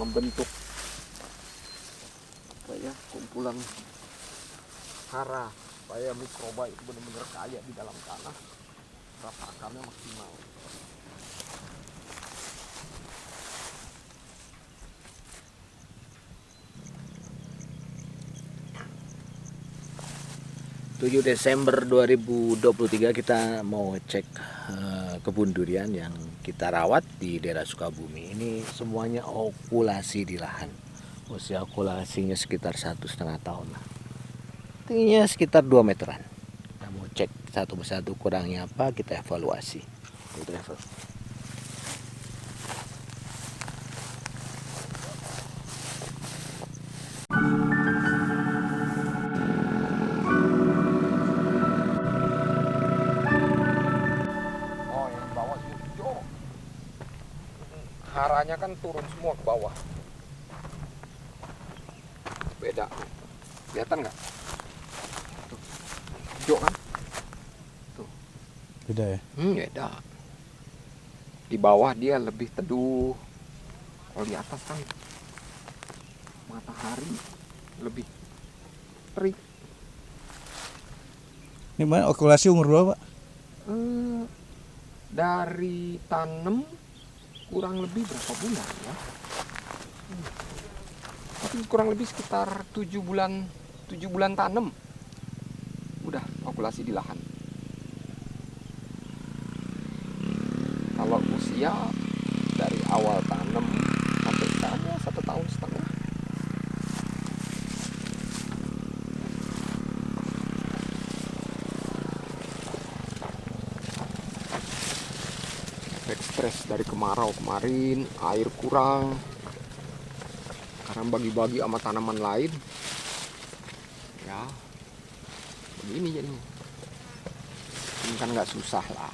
membentuk kayak kumpulan hara supaya mikroba itu benar-benar kaya di dalam tanah, rasa akarnya maksimal. Desember 2023 kita mau cek kebun durian yang kita rawat di daerah Sukabumi. Ini semuanya okulasi di lahan. Usia okulasinya sekitar 1,5 tahun lah. Tingginya sekitar 2 meteran. Kita mau cek satu persatu kurangnya apa, kita evaluasi. Haranya kan turun semua ke bawah. Beda. Kelihatan nggak? Tuh. Hijau kan? Tuh. Beda ya? Beda. Di bawah dia lebih teduh. Kalau di atas kan matahari lebih terik. Ini mana okulasi umur berapa, Pak? Dari tanam kurang lebih berapa bulan ya? Tapi kurang lebih sekitar 7 bulan tanam. Udah okulasi di lahan. Kalau usia dari awal tanam sampai sekarang ya 1,5 tahun. Stres dari kemarau kemarin, air kurang karena bagi-bagi sama tanaman lain ya begini jadinya. Ini kan nggak susah lah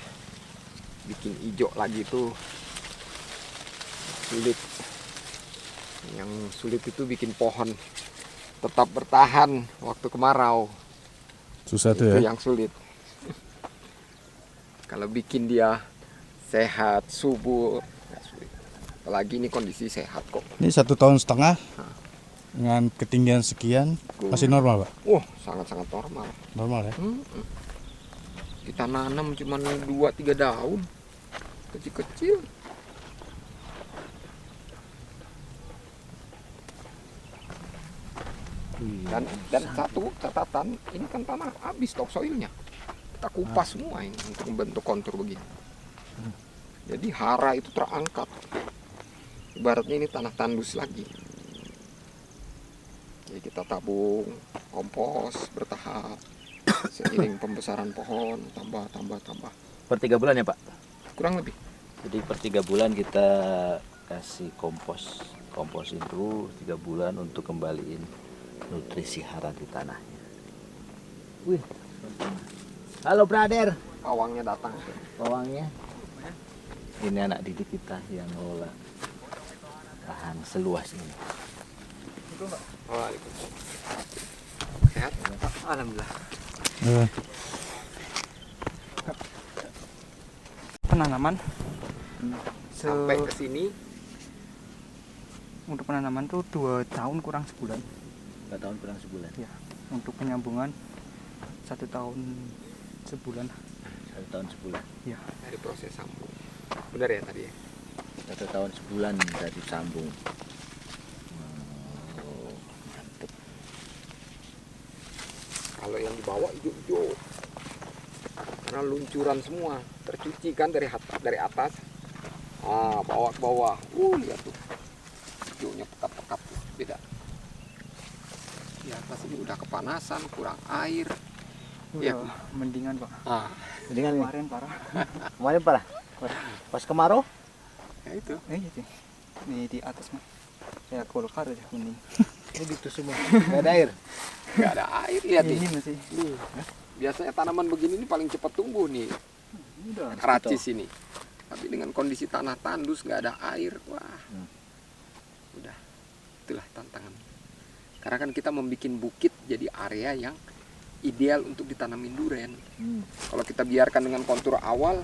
bikin hijau lagi tuh sulit. Yang sulit itu bikin pohon tetap bertahan waktu kemarau. Susah itu tuh ya? yang sulit. Kalau bikin dia sehat, subur, nggak sulit. Apalagi ini kondisi sehat kok. Ini 1,5 tahun dengan ketinggian sekian masih normal, Pak? Sangat-sangat normal. Normal ya? Kita nanam cuma 2-3 daun, kecil-kecil. Dan satu catatan, ini kan tanah habis topsoilnya. Kita kupas semua ini untuk membentuk kontur begini. Jadi hara itu terangkat. Ibaratnya ini tanah tandus lagi. Jadi kita tabung kompos bertahap seiring pembesaran pohon, tambah. Per 3 bulan ya, Pak? Kurang lebih. Jadi per 3 bulan kita kasih kompos itu 3 bulan untuk kembaliin nutrisi hara di tanahnya. Wih. Halo brother. Pawangnya datang. Pawangnya. Ini anak didik kita yang ngelola lahan seluas ini. Waalaikumsalam. Sehat? Alhamdulillah. Penanaman Sampai ke sini untuk penanaman tuh 2 tahun kurang sebulan. 2 tahun kurang sebulan. Ya, untuk penyambungan 1 tahun sebulan. 1 tahun sebulan. Ya. dari proses sambung. Benar ya tadi ya? 1 tahun sebulan dari sambung. Mantep. Kalau yang di bawah hijau-hijau, karena luncuran semua, tercuci kan dari atas. Bawa ke bawah. Lihat tuh, hijaunya pekat-pekat, beda. Di atas ini udah kepanasan, kurang air. Udah mendingan, Pak. Mendingan Kemarin parah. Kemarin parah. Pas kemarau? Ya itu. Iya, di atas mah. Ya golkar aja mending. Ini gitu semua. Gak ada air. Nggak ada air, lihat Ini nih. masih. Biasanya tanaman begini ini paling cepat tumbuh nih. Udah. Racis ini. Tapi dengan kondisi tanah tandus nggak ada air, wah. Udah. Itulah tantangan. Karena kan kita membuat bukit jadi area yang ideal untuk ditanamin duren. Kalau kita biarkan dengan kontur awal,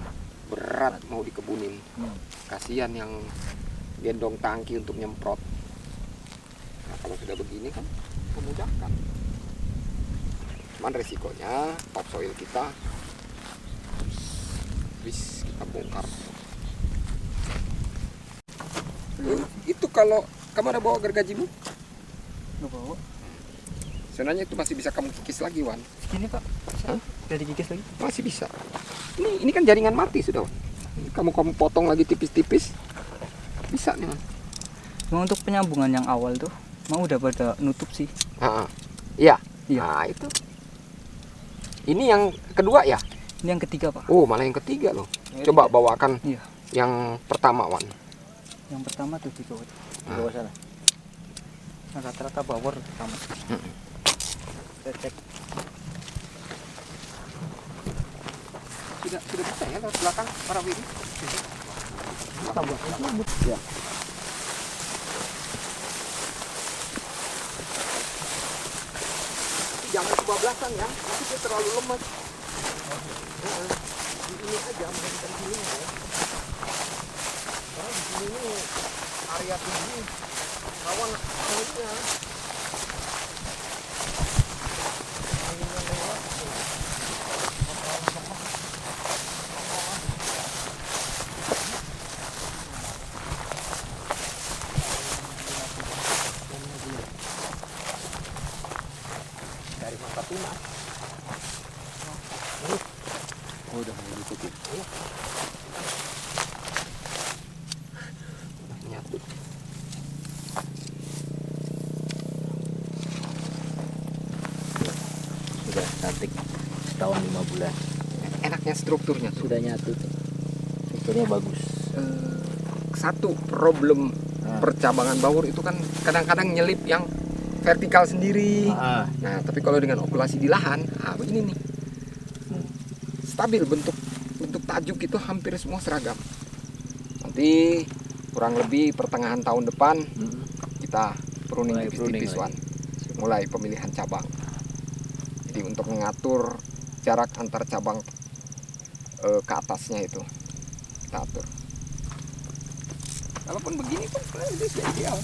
berat mau dikebunin. Kasihan yang gendong tangki untuk nyemprot. Kalau sudah begini kan memudahkan. Cuman resikonya topsoil kita habis kita bongkar. Itu kalau kamu ada bawa gergajimu? Nggak bawa. Sebenarnya itu masih bisa kamu kikis lagi, Wan. Segini Pak. Hah? Udah dikikis lagi. Masih bisa. Ini kan jaringan mati sudah, Wan. Ini kamu potong lagi tipis-tipis. Bisa nih, Wan. Cuma untuk penyambungan yang awal tuh, mau udah pada nutup sih. Iya. Iya. Nah, itu. Ini yang kedua ya? Ini yang ketiga Pak. Oh, malah yang ketiga loh. Coba bawakan Iya. yang pertama, Wan. Yang pertama tuh di bawah. Di bawah sana. Nah, rata-rata bawor pertama. Saya cek. Sudah bisa ya lewat belakang para wiri. Ya. Jangan kebablasan ya, nanti dia terlalu lemas. Ini aja, mainkan sini ya. Karena di sini ini area tinggi, rawan anginnya. Anginnya lewat. Dari mata tuna. Oh, udah mau ditutup. Nyatu. Sudah cantik. Setahun 5 bulan. Enaknya strukturnya tuh. Sudah nyatu. Strukturnya bagus. Satu problem percabangan baur itu kan kadang-kadang nyelip yang vertikal sendiri. Nah, tapi kalau dengan okulasi di lahan, begini nih. Stabil bentuk tajuk itu hampir semua seragam. Nanti kurang lebih pertengahan tahun depan kita pruning Mulai pruning tipis-tipis, Wan. lagi. Mulai pemilihan cabang. Jadi untuk mengatur jarak antar cabang ke atasnya itu kita atur. Walaupun begini pun sebenarnya itu sudah ideal.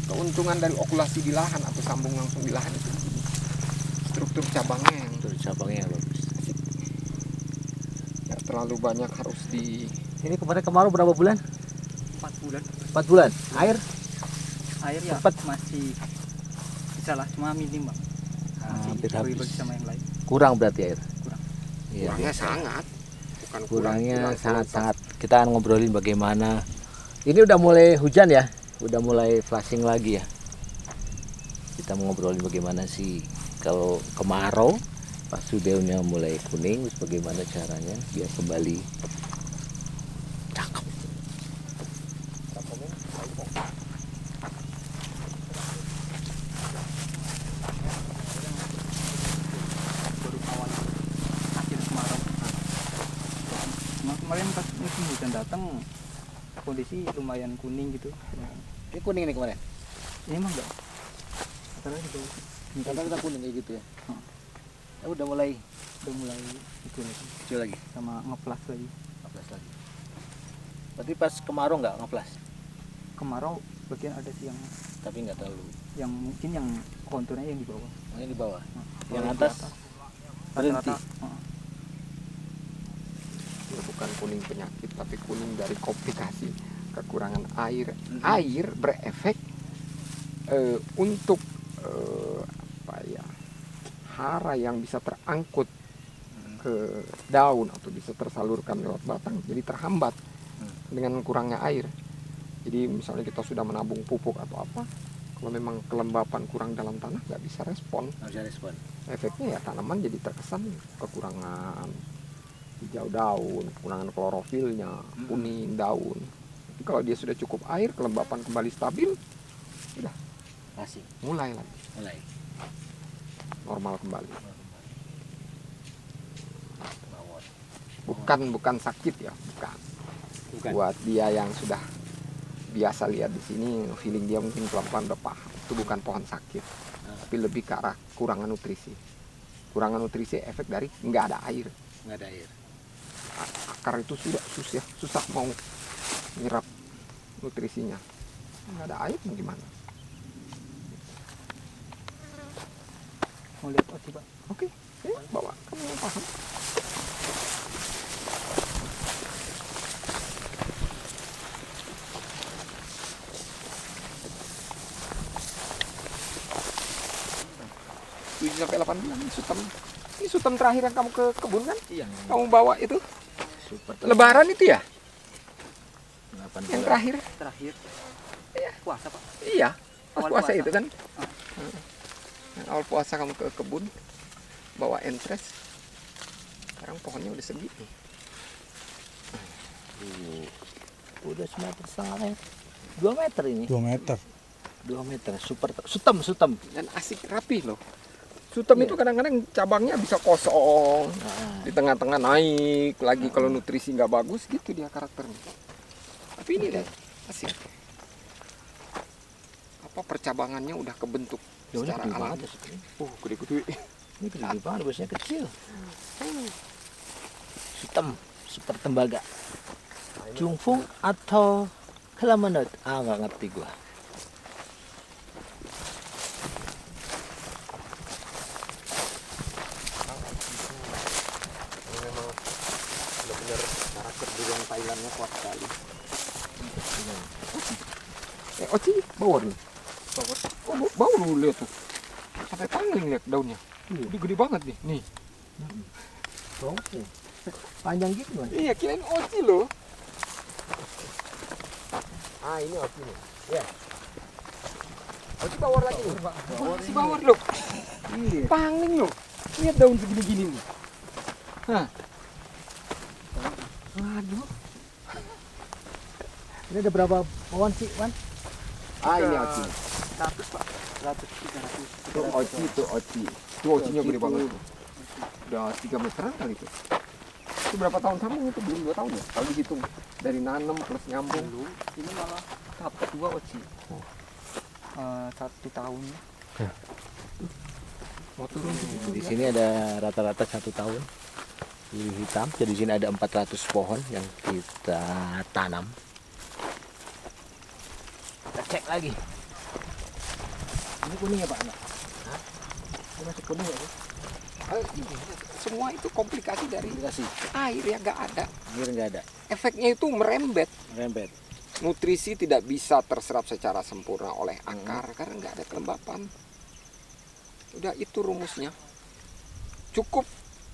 Keuntungan dari okulasi di lahan atau sambung langsung di lahan itu struktur cabangnya yang Struktur cabangnya bagus. nggak terlalu banyak harus di. Ini kemarin kemarau berapa bulan? 4 bulan. 4 bulan. Air? Air ya Cepat. masih bisa lah, cuma minim Bang. Masih Hampir habis. bagi-bagi sama yang lain. Kurang berarti air. Kurang. Iya. Kurangnya sangat, bukan Kurangnya kurang, sangat-sangat. Kita akan ngobrolin bagaimana. Ini udah mulai hujan ya, udah mulai flashing lagi ya. Kita mau ngobrolin bagaimana sih kalau kemarau pas daunnya mulai kuning, terus bagaimana caranya biar kembali cakep. Baru awal akhir kemarau. Cuma kemarin pas musim hujan datang kondisi lumayan kuning gitu. Ini kuning nih kemarin. Ini emang enggak. Karena gitu. Kata-kata kuning kayak gitu ya. Hmm. Ya udah mulai Udah mulai itu lagi kecil lagi, sama ngeplas lagi. 14 lagi. Berarti pas kemarau nggak ngeplas, Kemarau bagian ada sih tapi nggak terlalu. yang mungkin yang konturnya yang di bawah. Oh, yang di bawah. Kalau Yang di atas berhenti. rata-rata, Ya, bukan kuning penyakit tapi kuning dari komplikasi kekurangan air. Air berefek untuk apa ya, hara yang bisa terangkut ke daun atau bisa tersalurkan lewat batang jadi terhambat dengan kurangnya air. Jadi misalnya kita sudah menabung pupuk atau apa, kalau memang kelembapan kurang dalam tanah nggak bisa respon. Nggak bisa respon. Efeknya ya tanaman jadi terkesan kekurangan hijau daun, kekurangan klorofilnya, kuning daun. Tapi kalau dia sudah cukup air, kelembapan kembali stabil, sudah Masih mulai lagi mulai. normal kembali. Mawon. Bukan sakit ya, bukan. Bukan. Buat dia yang sudah biasa lihat di sini, feeling dia mungkin pelan-pelan udah paham. Itu bukan pohon sakit, tapi lebih ke arah kurangan nutrisi. Kurangan nutrisi efek dari nggak ada air. Nggak ada air. Akar itu sudah susah mau nyerap nutrisinya. Nggak ada air mau gimana? Mau lihat Oci Pak? Oke, bawa kamu yang paham. Tujuh sampai 8 bulan ini sutem. Ini sutem terakhir yang kamu ke kebun kan? Iya. Kamu bawa itu Super Lebaran itu ya? 8 Yang bulan. terakhir? Terakhir. Iya. Puasa Pak. Iya. Pas Awal puasa puasa. itu kan? Yang awal puasa kamu ke kebun bawa entres. Sekarang pohonnya udah segini. Udah semeter setengah. 2 meter ini. 2 meter. 2 meter. Super sutem. Dan asik rapi loh. Sutem Iya. itu kadang-kadang cabangnya bisa kosong, Nah, di tengah-tengah naik lagi kalau nutrisi nggak bagus gitu dia karakternya. Tapi ini deh asik. Apa percabangannya udah kebentuk daunnya secara gede alami. banget ya. Gede-gede. Ini gede banget, biasanya kecil. Sutem, super tembaga. Jungfung atau Kelamenut? Nggak ngerti gua. Ini memang benar-benar karakter burung Thailandnya kuat sekali. Oci, bawor nih. Bawor. Oh, bawor lu lihat tuh. Sampai pangling lihat daunnya. Ini gede banget nih. Nih. Oke. Panjang gitu kan? Iya, kirain Oci loh. Ah, ini Oci nih. Ya. Oci bawor lagi. Bawor, si bawor loh. Iya. Pangling loh. Lihat daun segini-gini nih. Hah. Waduh. Ini ada berapa pohon sih, Wan? Ah, ini Oci. 100 Pak. 100 300. Itu Oci, itu Oci. Itu Ocinya gede banget tuh. Udah 3 meteran kali itu. Itu berapa tahun sambung itu? Belum 2 tahun ya? Kalau dihitung dari nanam plus nyambung. Ini malah tahap kedua Oci. 1 tahun. Mau turun segitu Di ya? sini ada rata-rata 1 tahun. Lili hitam. Jadi di sini ada 400 pohon yang kita tanam. Kita cek lagi. Ini kuning ya Pak? Hah? Ini masih kuning ya? Ini, semua itu komplikasi dari Dikasih air yang nggak ada. air nggak ada. Efeknya itu merembet. Rempet. Nutrisi tidak bisa terserap secara sempurna oleh akar karena nggak ada kelembapan. Udah itu rumusnya. Cukup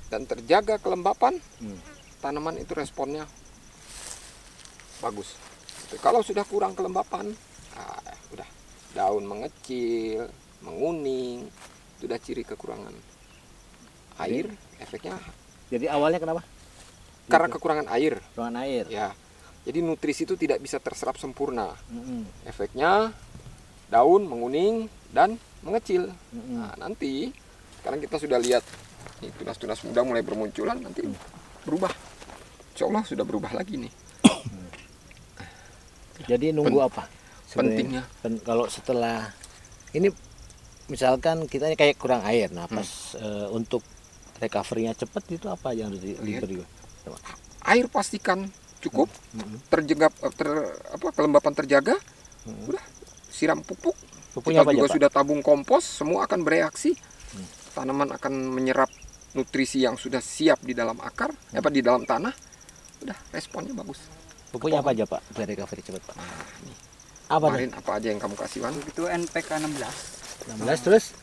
dan terjaga kelembapan, tanaman itu responnya bagus. Kalau sudah kurang kelembapan, udah daun mengecil, menguning, itu udah ciri kekurangan air. Efeknya Jadi awalnya kenapa? karena kekurangan air, Ruangan air. ya. Jadi nutrisi itu tidak bisa terserap sempurna. Mm-mm. Efeknya daun menguning dan mengecil. Mm-mm. Nah, nanti sekarang kita sudah lihat nih, tunas-tunas muda mulai bermunculan, nanti berubah. Insya Allah sudah berubah lagi nih. Jadi nunggu apa? Pentingnya. Kalau setelah ini misalkan kita ini kayak kurang air, nah pas untuk recovery-nya cepat itu apa yang harus diberi? Air pastikan cukup, Mm-mm. kelembapan terjaga. Mm-mm. Udah siram pupuk. Pupuknya Kita apa aja, juga Pak? sudah tabung kompos, semua akan bereaksi. Tanaman akan menyerap nutrisi yang sudah siap di dalam akar, di dalam tanah. Udah responnya bagus. Pupuknya apa aja, Pak? Biar recovery cepat, Pak. Apa tuh? Kemarin apa aja yang kamu kasih, Wan? Itu NPK 16 16 terus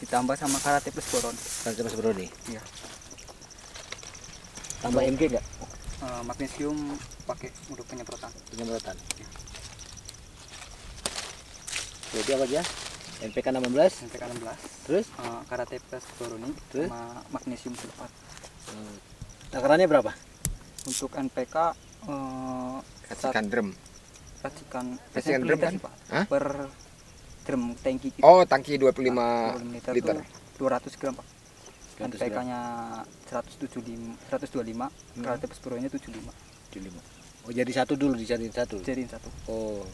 ditambah sama Karate plus boron. Karate Mas Brody. Iya. Tambah MG enggak? Magnesium pakai untuk penyemprotan. Penyemprotan. Jadi apa aja? NPK 16 NPK 16. terus Karate plus boron Terus? sama magnesium sulfat. takarannya berapa? Untuk NPK Racikan drum. racikan Racikan per drum liter kan? sih, Pak. Hah? Per drum tangki kita. Oh, tangki 25 liter. liter. Tuh 200 gram, Pak. 200 gram. NPK-nya 125, Karate plus boronnya 75. 75. Oh, jadi satu dulu dicariin satu. Jadiin satu. Oh.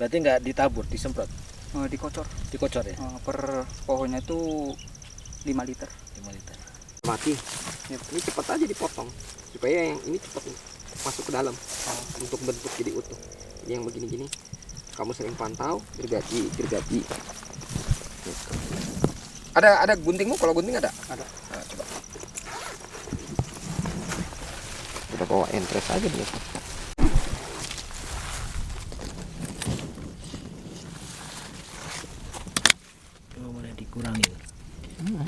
Berarti nggak ditabur, disemprot, Dikocor. dikocor ya? Per pohonnya itu 5 liter. 5 liter. Mati. Ya. Ini cepat aja dipotong supaya yang ini cepat masuk ke dalam untuk bentuk jadi utuh. Ini yang begini-gini. Kamu sering pantau, gergaji. Gitu. Ada guntingmu? Kalau gunting ada? Ada. Nah, coba. Kita bawa entres aja dulu. Oh, mulai dikurangin.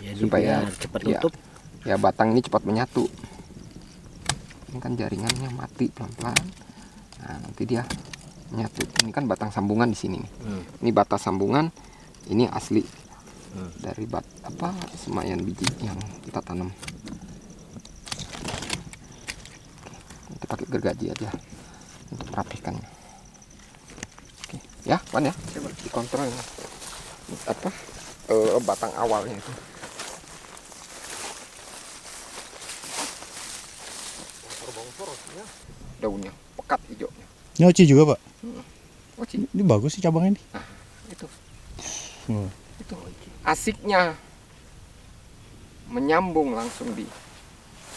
Jadi Supaya biar cepat ya, tutup. ya batang ini cepat menyatu. Ini kan jaringannya mati pelan-pelan. Nah, nanti dia menyatu. Ini kan batang sambungan di sini nih. Ini batas sambungan, ini asli dari semayan biji yang kita tanam. Kita pakai gergaji aja untuk merapikannya. Oke, ya, Wan ya. Coba dikontrol ya. Batang awalnya itu. Daunnya pekat hijaunya. Ini oci juga Pak. Oci. Ini bagus sih cabangnya ini. Itu. Oh. Itu asiknya menyambung langsung di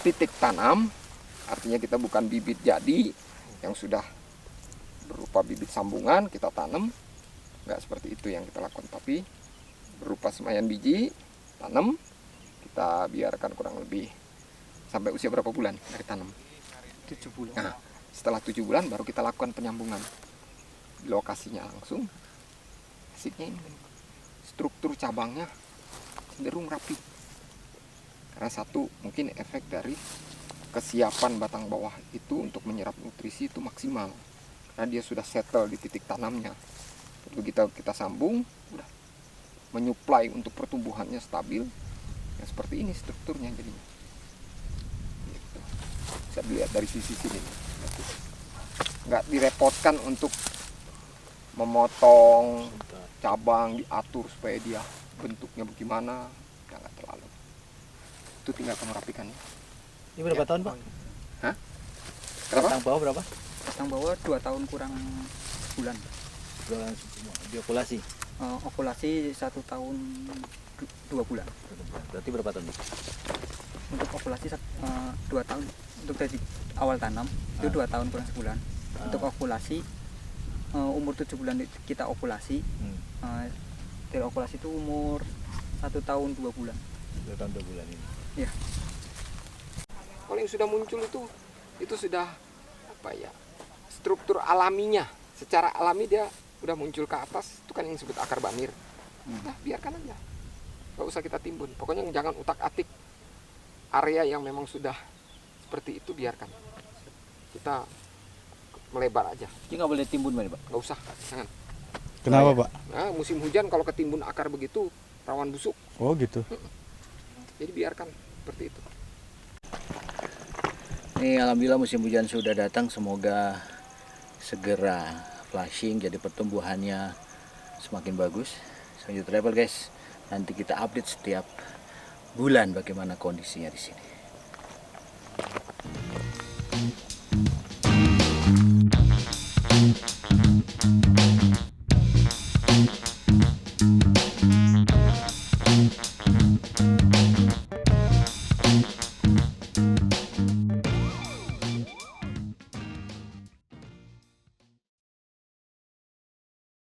titik tanam, artinya kita bukan bibit jadi yang sudah berupa bibit sambungan kita tanam, nggak seperti itu yang kita lakukan, tapi berupa semayan biji tanam, kita biarkan kurang lebih sampai usia berapa bulan dari tanam? 7 bulan. Nah, setelah 7 bulan baru kita lakukan penyambungan di lokasinya langsung. Asiknya ini struktur cabangnya cenderung rapi, karena satu mungkin efek dari kesiapan batang bawah itu untuk menyerap nutrisi itu maksimal, karena dia sudah settle di titik tanamnya. Begitu kita sambung, udah menyuplai untuk pertumbuhannya stabil, yang seperti ini strukturnya jadinya. Gitu. Bisa dilihat dari sisi sini, nggak direpotkan untuk memotong cabang, diatur supaya dia bentuknya bagaimana, ya nggak terlalu. Itu tinggal kamu rapikannya. Ini berapa tahun Pak? Hah? Berapa? Batang bawah berapa? Batang bawah 2 tahun kurang bulan. Diokulasi. Ovulasi 1 tahun 2 bulan. Berarti berapa tahun? Untuk ovulasi 2 tahun. Untuk dari awal tanam itu 2 tahun kurang sebulan. Untuk ovulasi umur 7 bulan kita ovulasi. Dari ovulasi itu umur 1 tahun 2 bulan. 2 tahun 2 bulan ini. Iya. Kalau yang sudah muncul itu sudah apa ya, struktur alaminya, secara alami dia udah muncul ke atas, itu kan yang disebut akar banir. Nah, biarkan aja, nggak usah kita timbun. Pokoknya jangan utak-atik area yang memang sudah seperti itu, biarkan. Kita melebar aja. Ini nggak boleh timbun Pak? Nggak usah, jangan. Kenapa Pak? Nah, musim hujan kalau ketimbun akar begitu rawan busuk. Oh gitu. Jadi biarkan seperti itu. Ini alhamdulillah musim hujan sudah datang, semoga segera flashing jadi pertumbuhannya semakin bagus. Lanjut travel guys, nanti kita update setiap bulan bagaimana kondisinya di sini.